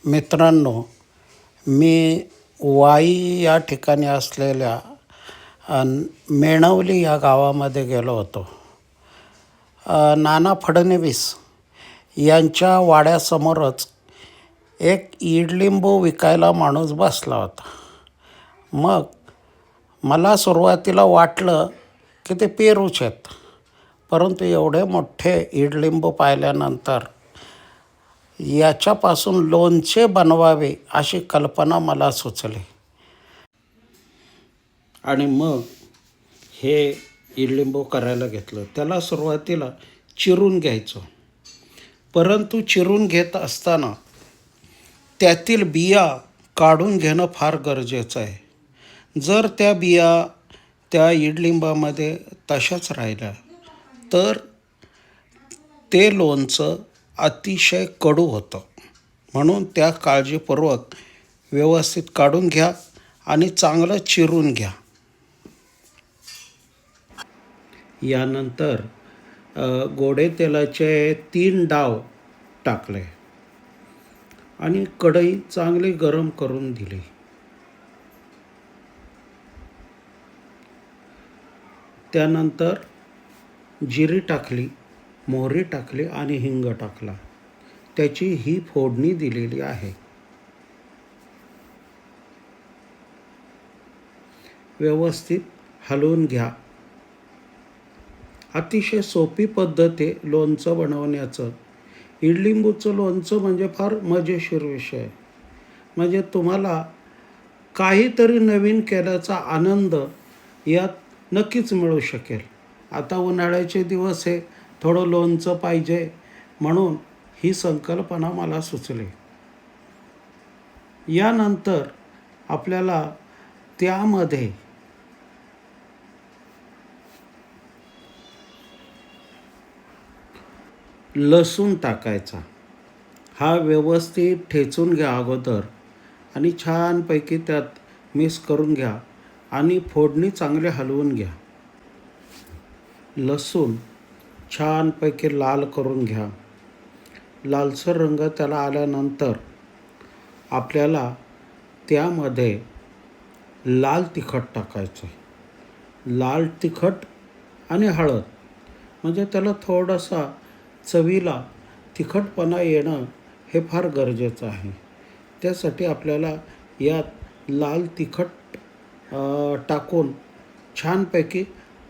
मित्रांनो, me why या ठिकाणी असलेल्या मेणवली या गावामध्ये गेलो होतो. नाना फडणवीस यांच्या वाड्यासमोरच एक इडलिंबू विकायला माणूस बसला होता. मग मला सुरुवातीला वाटलं की ते पेरूच आहेत, परंतु एवढे मोठे इडलिंबू पाहिल्यानंतर याच्यापासून लोणचे बनवावे अशी कल्पना मला सुचली आणि मग हे इडलिंबू करायला घेतलं. त्याला सुरुवातीला चिरून घ्यायचं, परंतु चिरून घेत असताना त्यातील बिया काढून घेणं फार गरजेचं आहे. जर त्या बिया त्या इडलिंबामध्ये तशाच राहिल्या तर ते लोणचं अतिशय कडू होतं. म्हणून त्या काळजीपूर्वक व्यवस्थित काढून घ्या आणि चांगलं चिरून घ्या. यानंतर गोडे तेलाचे 3 डाव टाकले आणि कढई चांगली गरम करून दिली. त्यानंतर जिरी टाकली, मोहरी टाकली आणि हिंग टाकला. त्याची ही फोडणी दिलेली आहे. व्यवस्थित हलवून घ्या. अतिशय सोपी पद्धत आहे लोणचं बनवण्याचं. इडलिंबूचं लोणचं म्हणजे फार मजेशीर विषय आहे. म्हणजे तुम्हाला काहीतरी नवीन केल्याचा आनंद यात नक्कीच मिळू शकेल. आता उन्हाळ्याचे दिवस आहे, थोडं लोणचं पाहिजे म्हणून ही संकल्पना मला सुचली. यानंतर आपल्याला त्यामध्ये लसूण टाकायचा. हा व्यवस्थित ठेचून घ्या अगोदर आणि छानपैकी त्यात मिक्स करून घ्या आणि फोडणी चांगली हलवून घ्या. लसूण छानपैकी लाल करून घ्या. लालसर रंग त्याला आल्यानंतर आपल्याला त्यामध्ये लाल तिखट टाकायचं. लाल तिखट आणि हळद म्हणजे त्याला थोडासा चवीला तिखटपणा येणं हे फार गरजेचं आहे. त्यासाठी आपल्याला यात लाल तिखट टाकून छानपैकी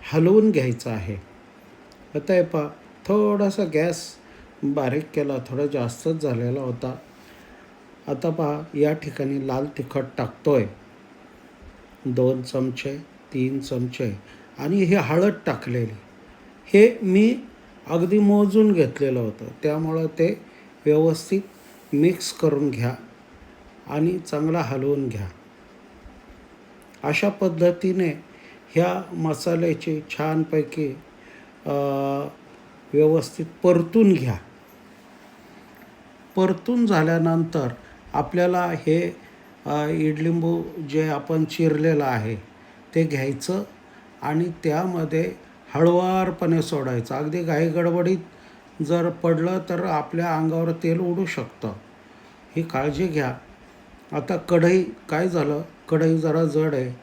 हलवून घ्यायचं आहे. आता हे पहा, थोडासा गॅस बारीक केला, थोडा जास्तच झालेला होता. आता पहा, या ठिकाणी लाल तिखट टाकतोय 2 चमचे 3 चमचे आणि हे हळद टाकलेली. हे मी अगदी मोजून घेतलेलं होतं, त्यामुळं ते व्यवस्थित मिक्स करून घ्या आणि चांगला हलवून घ्या. अशा पद्धतीने ह्या मसाल्याची छानपैकी व्यवस्थित परतून घ्या. परतून झाल्यानंतर आपल्याला हे इडलिंबू जे आपण चिरलेलं आहे ते घ्यायचं आणि त्यामध्ये हळुवारपणे सोडायचं. अगदी घाईगडबडीत जर पडलं तर आपल्या अंगावर तेल उडू शकतं, ही काळजी घ्या. आता कढई काय झालं, कढई जरा जड आहे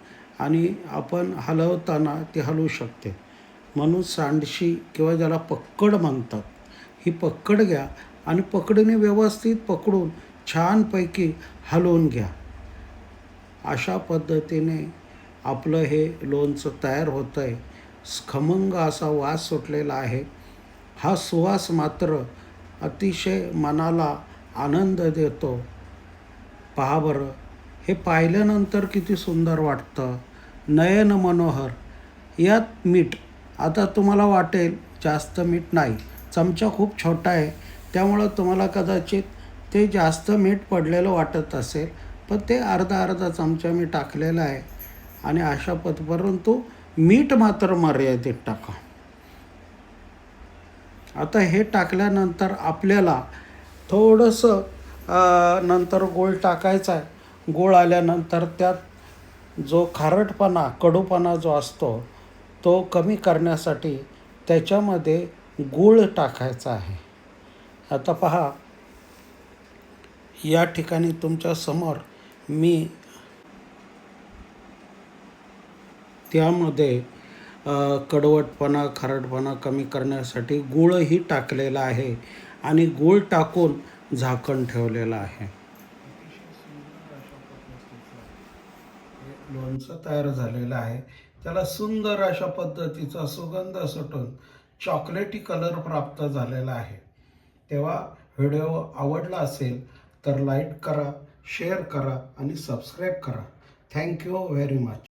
आणि आपण हलवताना ती हलू शकते. म्हणून सांडशी किंवा ज्याला पक्कड म्हणतात, ही पक्कड घ्या आणि पकडीने व्यवस्थित पकडून छानपैकी हलवून घ्या. अशा पद्धतीने आपलं हे लोणचं तयार होतं आहे. खमंग असा वास सुटलेला आहे. हा सुवास मात्र अतिशय मनाला आनंद देतो. पहा बरं, हे पाहिल्यानंतर किती सुंदर वाटतं. नयन मनोहर. यात मीठ, आता तुम्हाला वाटेल जास्त मीठ नाही, चमचा खूप छोटा आहे त्यामुळं तुम्हाला कदाचित ते जास्त मीठ पडलेलं वाटत असेल, पण ते अर्धा चमचा मी टाकलेला आहे. आणि अशा परंतु मीठ मात्र मर्यादित टाका. आता हे टाकल्यानंतर आपल्याला थोडंसं नंतर गूळ टाकायचा आहे. गूळ आल्यानंतर त्यात जो खारटपणा, कडूपणा जो असतो तो कमी करण्यासाठी त्याच्यामध्ये गूळ टाकायचा आहे. आता पहा, या ठिकाणी तुमच्या समोर मी त्यामध्ये कडवटपणा खारटपणा कमी करण्यासाठी गूळही टाकलेला आहे आणि गूळ टाकून झाकण ठेवलेलं आहे. लोणचं तयार झालेलं आहे. त्याला सुंदर अशा पद्धतीचा सुगंध सुटून चॉकलेटी कलर प्राप्त झालेला आहे. तेव्हा व्हिडिओ आवडला असेल तर लाईक करा, शेअर करा आणि सबस्क्राईब करा. Thank you very much.